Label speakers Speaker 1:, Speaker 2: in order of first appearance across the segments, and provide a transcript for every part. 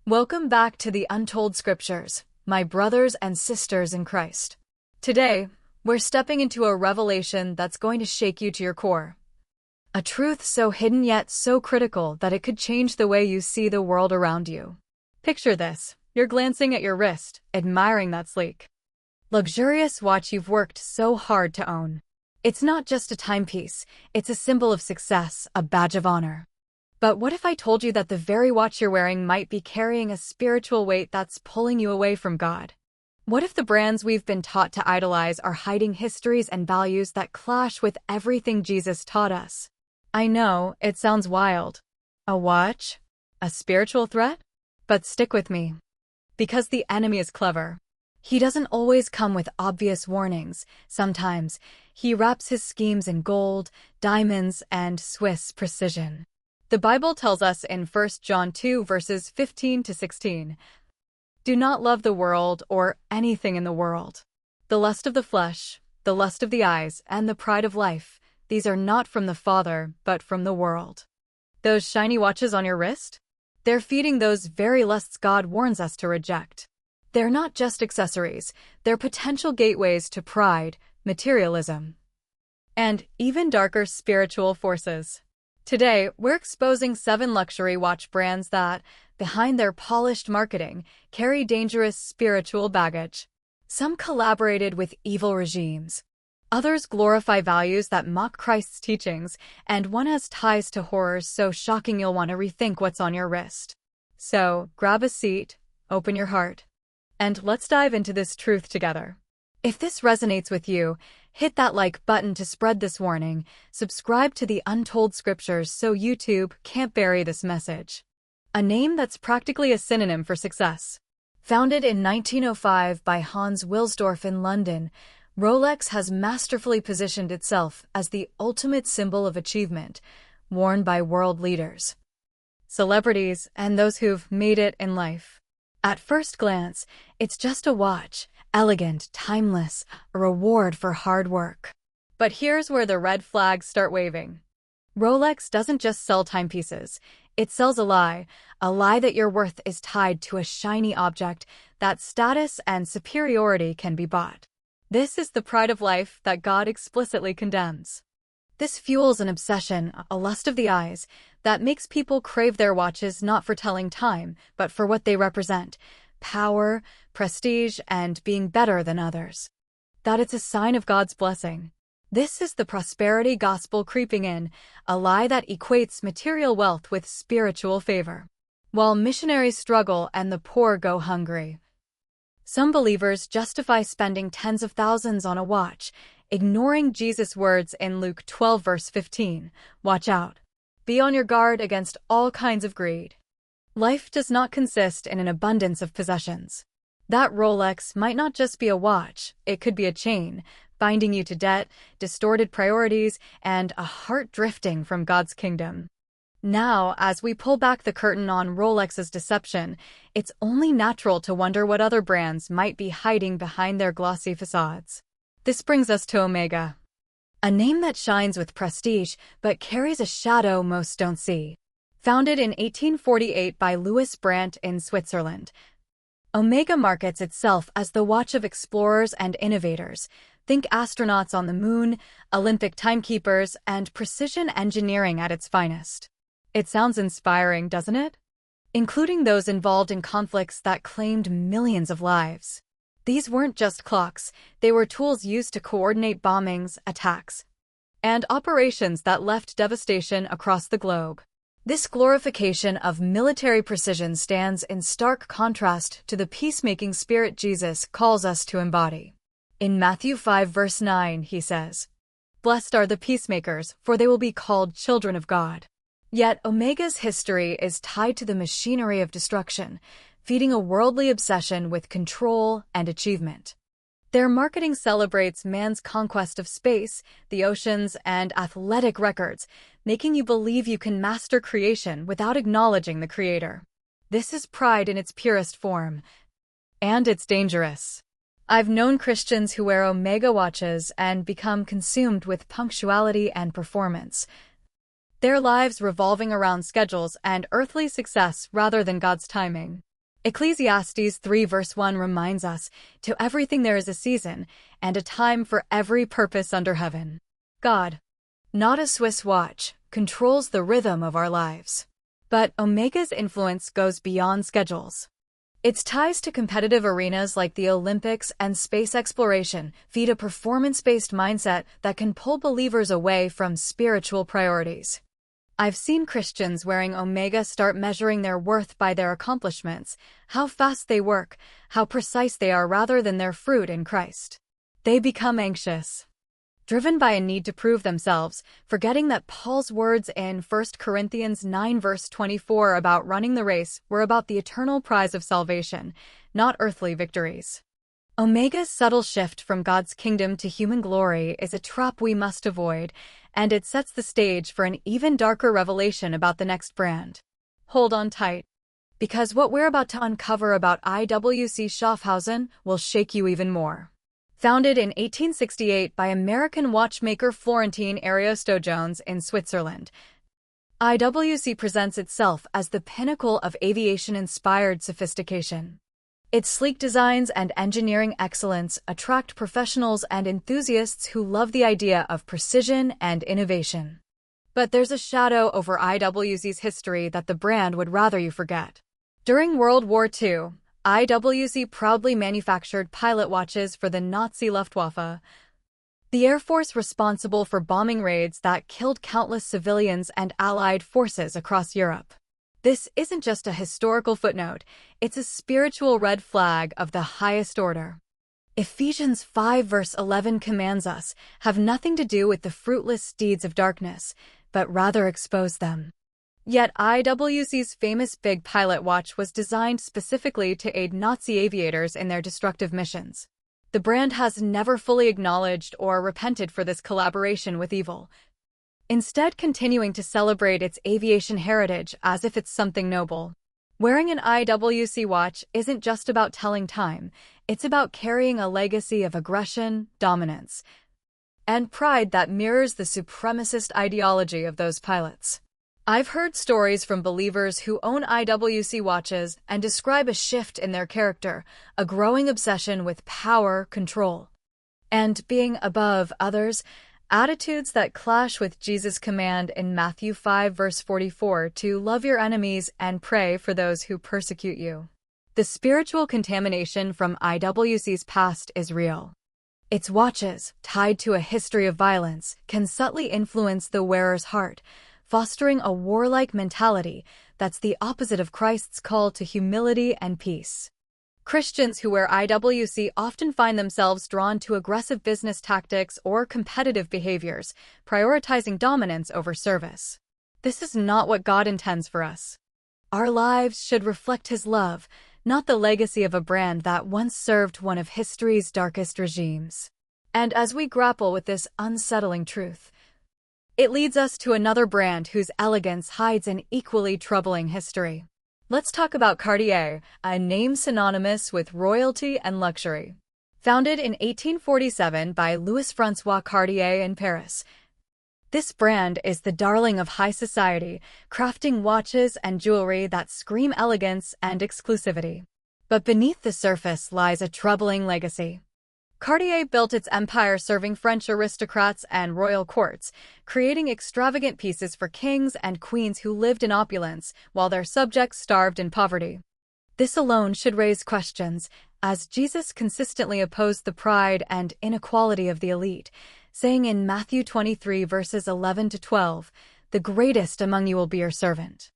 Speaker 1: Welcome back to the Untold Scriptures, my brothers and sisters in Christ. Today, we're stepping into a revelation that's going to shake you to your core. A truth so hidden yet so critical that it could change the way you see the world around you. Picture this. You're glancing at your wrist, admiring that sleek, luxurious watch you've worked so hard to own. It's not just a timepiece, it's a symbol of success, a badge of honor. But what if I told you that the very watch you're wearing might be carrying a spiritual weight that's pulling you away from God? What if the brands we've been taught to idolize are hiding histories and values that clash with everything Jesus taught us? I know, it sounds wild. A watch? A spiritual threat? But stick with me. Because the enemy is clever. He doesn't always come with obvious warnings. Sometimes, he wraps his schemes in gold, diamonds, and Swiss precision. The Bible tells us in 1 John 2 verses 15 to 16, "Do not love the world or anything in the world. The lust of the flesh, the lust of the eyes, and the pride of life, these are not from the Father, but from the world." Those shiny watches on your wrist? They're feeding those very lusts God warns us to reject. They're not just accessories, they're potential gateways to pride, materialism, and even darker spiritual forces. Today, we're exposing 7 luxury watch brands that, behind their polished marketing, carry dangerous spiritual baggage. Some collaborated with evil regimes. Others glorify values that mock Christ's teachings, and one has ties to horrors so shocking you'll want to rethink what's on your wrist. So, grab a seat, open your heart, and let's dive into this truth together. If this resonates with you, hit that like button to spread this warning, subscribe to the Untold Scriptures so YouTube can't bury this message. A name that's practically a synonym for success. Founded in 1905 by Hans Wilsdorf in London, Rolex has masterfully positioned itself as the ultimate symbol of achievement, worn by world leaders, celebrities, and those who've made it in life. At first glance, it's just a watch, elegant, timeless, a reward for hard work. But here's where the red flags start waving. Rolex doesn't just sell timepieces. It sells a lie that your worth is tied to a shiny object, that status and superiority can be bought. This is the pride of life that God explicitly condemns. This fuels an obsession, a lust of the eyes, that makes people crave their watches not for telling time, but for what they represent: power, prestige, and being better than others. That it's a sign of God's blessing. This is the prosperity gospel creeping in, a lie that equates material wealth with spiritual favor. While missionaries struggle and the poor go hungry, some believers justify spending tens of thousands on a watch, ignoring Jesus' words in Luke 12 verse 15, "Watch out. Be on your guard against all kinds of greed." Life does not consist in an abundance of possessions. That Rolex might not just be a watch, it could be a chain, binding you to debt, distorted priorities, and a heart drifting from God's kingdom. Now, as we pull back the curtain on Rolex's deception, it's only natural to wonder what other brands might be hiding behind their glossy facades. This brings us to Omega, a name that shines with prestige but carries a shadow most don't see. Founded in 1848 by Louis Brandt in Switzerland, Omega markets itself as the watch of explorers and innovators. Think astronauts on the moon, Olympic timekeepers, and precision engineering at its finest. It sounds inspiring, doesn't it? Including those involved in conflicts that claimed millions of lives. These weren't just clocks, they were tools used to coordinate bombings, attacks, and operations that left devastation across the globe. This glorification of military precision stands in stark contrast to the peacemaking spirit Jesus calls us to embody. In Matthew 5 verse 9, he says, "Blessed are the peacemakers, for they will be called children of God." Yet Omega's history is tied to the machinery of destruction, feeding a worldly obsession with control and achievement. Their marketing celebrates man's conquest of space, the oceans, and athletic records, making you believe you can master creation without acknowledging the creator. This is pride in its purest form, and it's dangerous. I've known Christians who wear Omega watches and become consumed with punctuality and performance, their lives revolving around schedules and earthly success rather than God's timing. Ecclesiastes 3 verse 1 reminds us, "To everything there is a season, and a time for every purpose under heaven." God, not a Swiss watch, controls the rhythm of our lives. But Omega's influence goes beyond schedules. Its ties to competitive arenas like the Olympics and space exploration feed a performance-based mindset that can pull believers away from spiritual priorities. I've seen Christians wearing Omega start measuring their worth by their accomplishments, how fast they work, how precise they are rather than their fruit in Christ. They become anxious, driven by a need to prove themselves, forgetting that Paul's words in 1 Corinthians 9 verse 24 about running the race were about the eternal prize of salvation, not earthly victories. Omega's subtle shift from God's kingdom to human glory is a trap we must avoid, and it sets the stage for an even darker revelation about the next brand. Hold on tight, because what we're about to uncover about IWC Schaffhausen will shake you even more. Founded in 1868 by American watchmaker Florentine Ariosto-Jones in Switzerland, IWC presents itself as the pinnacle of aviation-inspired sophistication. Its sleek designs and engineering excellence attract professionals and enthusiasts who love the idea of precision and innovation. But there's a shadow over IWC's history that the brand would rather you forget. During World War II, IWC proudly manufactured pilot watches for the Nazi Luftwaffe, the Air Force responsible for bombing raids that killed countless civilians and Allied forces across Europe. This isn't just a historical footnote, it's a spiritual red flag of the highest order. Ephesians 5 verse 11 commands us, "Have nothing to do with the fruitless deeds of darkness, but rather expose them." Yet IWC's famous Big Pilot watch was designed specifically to aid Nazi aviators in their destructive missions. The brand has never fully acknowledged or repented for this collaboration with evil, instead continuing to celebrate its aviation heritage as if it's something noble. Wearing an IWC watch isn't just about telling time, it's about carrying a legacy of aggression, dominance, and pride that mirrors the supremacist ideology of those pilots. I've heard stories from believers who own IWC watches and describe a shift in their character, a growing obsession with power, control, and being above others, attitudes that clash with Jesus' command in Matthew 5 verse 44 to love your enemies and pray for those who persecute you. The spiritual contamination from IWC's past is real. Its watches, tied to a history of violence, can subtly influence the wearer's heart, fostering a warlike mentality that's the opposite of Christ's call to humility and peace. Christians who wear IWC often find themselves drawn to aggressive business tactics or competitive behaviors, prioritizing dominance over service. This is not what God intends for us. Our lives should reflect His love, not the legacy of a brand that once served one of history's darkest regimes. And as we grapple with this unsettling truth, it leads us to another brand whose elegance hides an equally troubling history. Let's talk about Cartier, a name synonymous with royalty and luxury. Founded in 1847 by Louis-François Cartier in Paris, this brand is the darling of high society, crafting watches and jewelry that scream elegance and exclusivity. But beneath the surface lies a troubling legacy. Cartier built its empire serving French aristocrats and royal courts, creating extravagant pieces for kings and queens who lived in opulence while their subjects starved in poverty. This alone should raise questions, as Jesus consistently opposed the pride and inequality of the elite, saying in Matthew 23 verses 11 to 12, "The greatest among you will be your servant.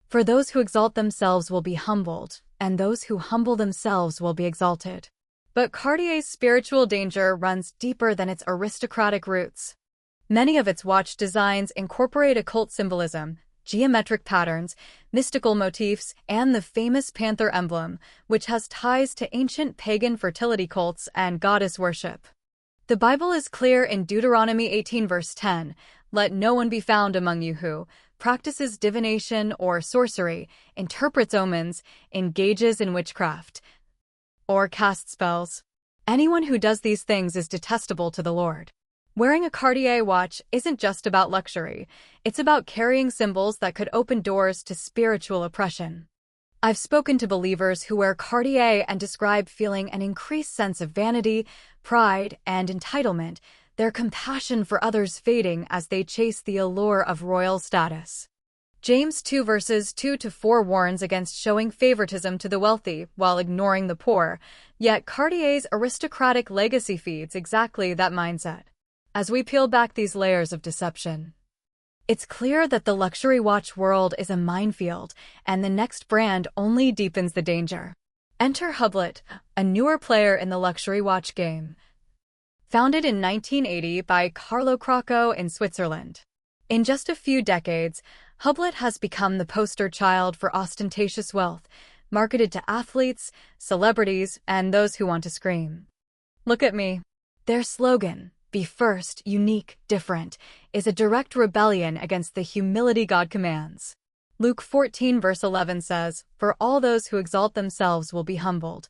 Speaker 1: For those who exalt themselves will be humbled, and those who humble themselves will be exalted." But Cartier's spiritual danger runs deeper than its aristocratic roots. Many of its watch designs incorporate occult symbolism, geometric patterns, mystical motifs, and the famous panther emblem, which has ties to ancient pagan fertility cults and goddess worship. The Bible is clear in Deuteronomy 18 verse 10, "Let no one be found among you who practices divination or sorcery, interprets omens, engages in witchcraft, or cast spells. Anyone who does these things is detestable to the Lord." Wearing a Cartier watch isn't just about luxury, it's about carrying symbols that could open doors to spiritual oppression. I've spoken to believers who wear Cartier and describe feeling an increased sense of vanity, pride, and entitlement, their compassion for others fading as they chase the allure of royal status. James 2 verses 2-4 warns against showing favoritism to the wealthy while ignoring the poor, yet Cartier's aristocratic legacy feeds exactly that mindset. As we peel back these layers of deception, it's clear that the luxury watch world is a minefield, and the next brand only deepens the danger. Enter Hublot, a newer player in the luxury watch game. Founded in 1980 by Carlo Crocco in Switzerland. In just a few decades, Hublot has become the poster child for ostentatious wealth, marketed to athletes, celebrities, and those who want to scream, "Look at me." Their slogan, "Be first, unique, different," is a direct rebellion against the humility God commands. Luke 14 verse 11 says, "For all those who exalt themselves will be humbled,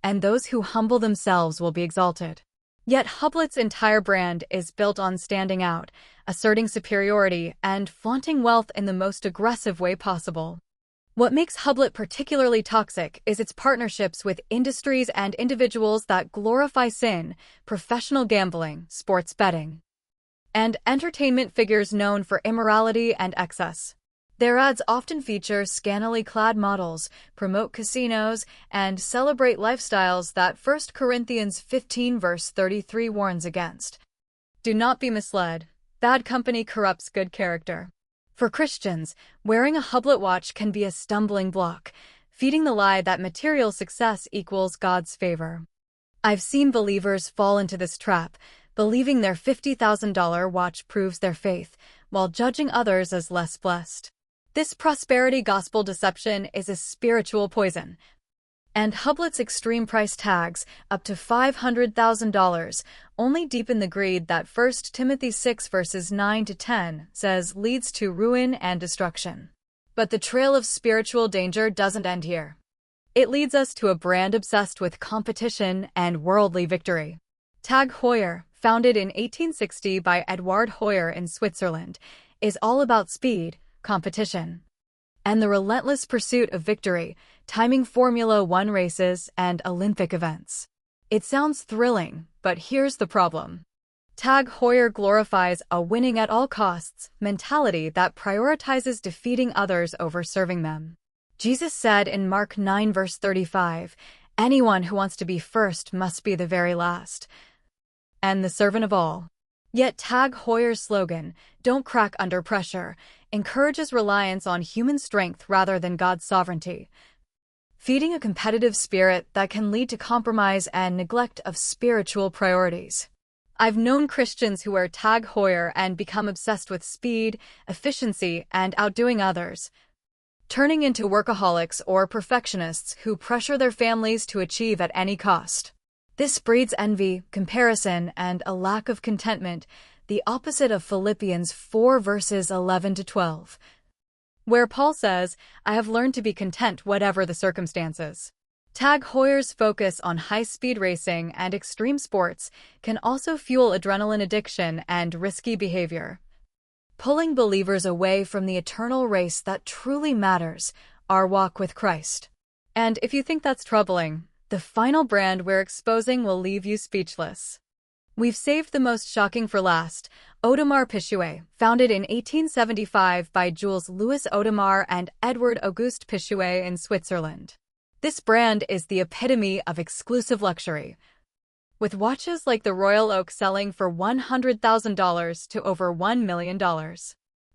Speaker 1: and those who humble themselves will be exalted." Yet Hublot's entire brand is built on standing out, asserting superiority, and flaunting wealth in the most aggressive way possible. What makes Hublot particularly toxic is its partnerships with industries and individuals that glorify sin, professional gambling, sports betting, and entertainment figures known for immorality and excess. Their ads often feature scantily clad models, promote casinos, and celebrate lifestyles that 1 Corinthians 15 verse 33 warns against. Do not be misled. Bad company corrupts good character. For Christians, wearing a Hublot watch can be a stumbling block, feeding the lie that material success equals God's favor. I've seen believers fall into this trap, believing their $50,000 watch proves their faith, while judging others as less blessed. This prosperity gospel deception is a spiritual poison, and Hublot's extreme price tags, up to $500,000, only deepen the greed that 1 Timothy 6 verses 9-10 says leads to ruin and destruction. But the trail of spiritual danger doesn't end here. It leads us to a brand obsessed with competition and worldly victory. Tag Heuer, founded in 1860 by Eduard Heuer in Switzerland, is all about speed, competition, and the relentless pursuit of victory, timing Formula One races and Olympic events. It sounds thrilling, but here's the problem. Tag Heuer glorifies a winning at all costs mentality that prioritizes defeating others over serving them. Jesus said in Mark 9 verse 35, "Anyone who wants to be first must be the very last, and the servant of all." Yet Tag Heuer's slogan, "Don't crack under pressure," encourages reliance on human strength rather than God's sovereignty, feeding a competitive spirit that can lead to compromise and neglect of spiritual priorities. I've known Christians who wear Tag Heuer and become obsessed with speed, efficiency, and outdoing others, turning into workaholics or perfectionists who pressure their families to achieve at any cost. This breeds envy, comparison, and a lack of contentment, the opposite of Philippians 4 verses 11-12, where Paul says, "I have learned to be content whatever the circumstances." Tag Heuer's focus on high-speed racing and extreme sports can also fuel adrenaline addiction and risky behavior, pulling believers away from the eternal race that truly matters, our walk with Christ. And if you think that's troubling, the final brand we're exposing will leave you speechless. We've saved the most shocking for last, Audemars Piguet, founded in 1875 by Jules Louis Audemars and Edward Auguste Piguet in Switzerland. This brand is the epitome of exclusive luxury, with watches like the Royal Oak selling for $100,000 to over $1 million.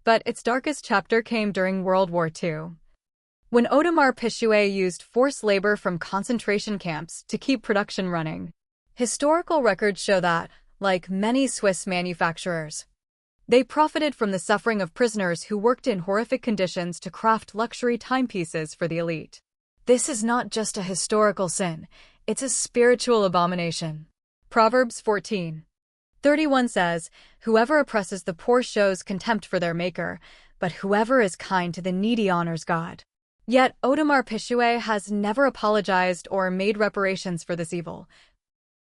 Speaker 1: But its darkest chapter came during World War II, when Audemars Piguet used forced labor from concentration camps to keep production running. Historical records show that, like many Swiss manufacturers, they profited from the suffering of prisoners who worked in horrific conditions to craft luxury timepieces for the elite. This is not just a historical sin, it's a spiritual abomination. Proverbs 14:31 says, "Whoever oppresses the poor shows contempt for their maker, but whoever is kind to the needy honors God." Yet Audemars Piguet has never apologized or made reparations for this evil,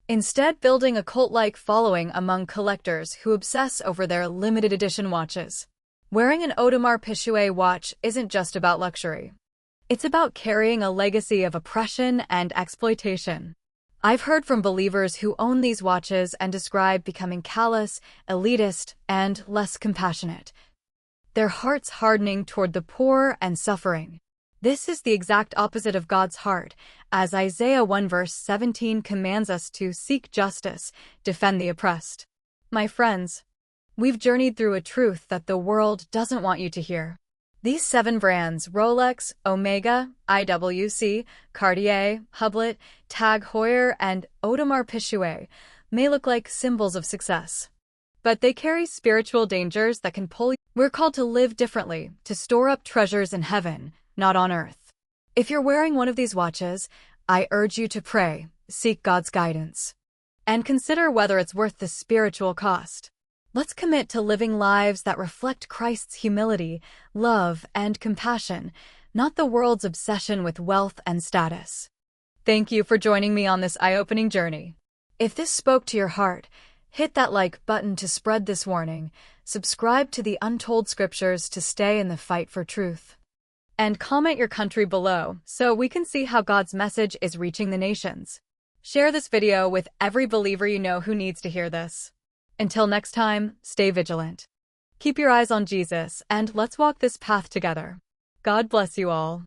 Speaker 1: instead building a cult-like following among collectors who obsess over their limited edition watches. Wearing an Audemars Piguet watch isn't just about luxury. It's about carrying a legacy of oppression and exploitation. I've heard from believers who own these watches and describe becoming callous, elitist, and less compassionate. Their hearts hardening toward the poor and suffering. This is the exact opposite of God's heart, as Isaiah 1 verse 17 commands us to seek justice, defend the oppressed. My friends, we've journeyed through a truth that the world doesn't want you to hear. These 7 brands, Rolex, Omega, IWC, Cartier, Hublot, Tag Heuer, and Audemars Piguet, may look like symbols of success. But they carry spiritual dangers that can pull you. We're called to live differently, to store up treasures in heaven, not on earth. If you're wearing one of these watches, I urge you to pray, seek God's guidance, and consider whether it's worth the spiritual cost. Let's commit to living lives that reflect Christ's humility, love, and compassion, not the world's obsession with wealth and status. Thank you for joining me on this eye-opening journey. If this spoke to your heart, hit that like button to spread this warning, subscribe to the Untold Scriptures to stay in the fight for truth, and comment your country below so we can see how God's message is reaching the nations. Share this video with every believer you know who needs to hear this. Until next time, stay vigilant. Keep your eyes on Jesus, and let's walk this path together. God bless you all.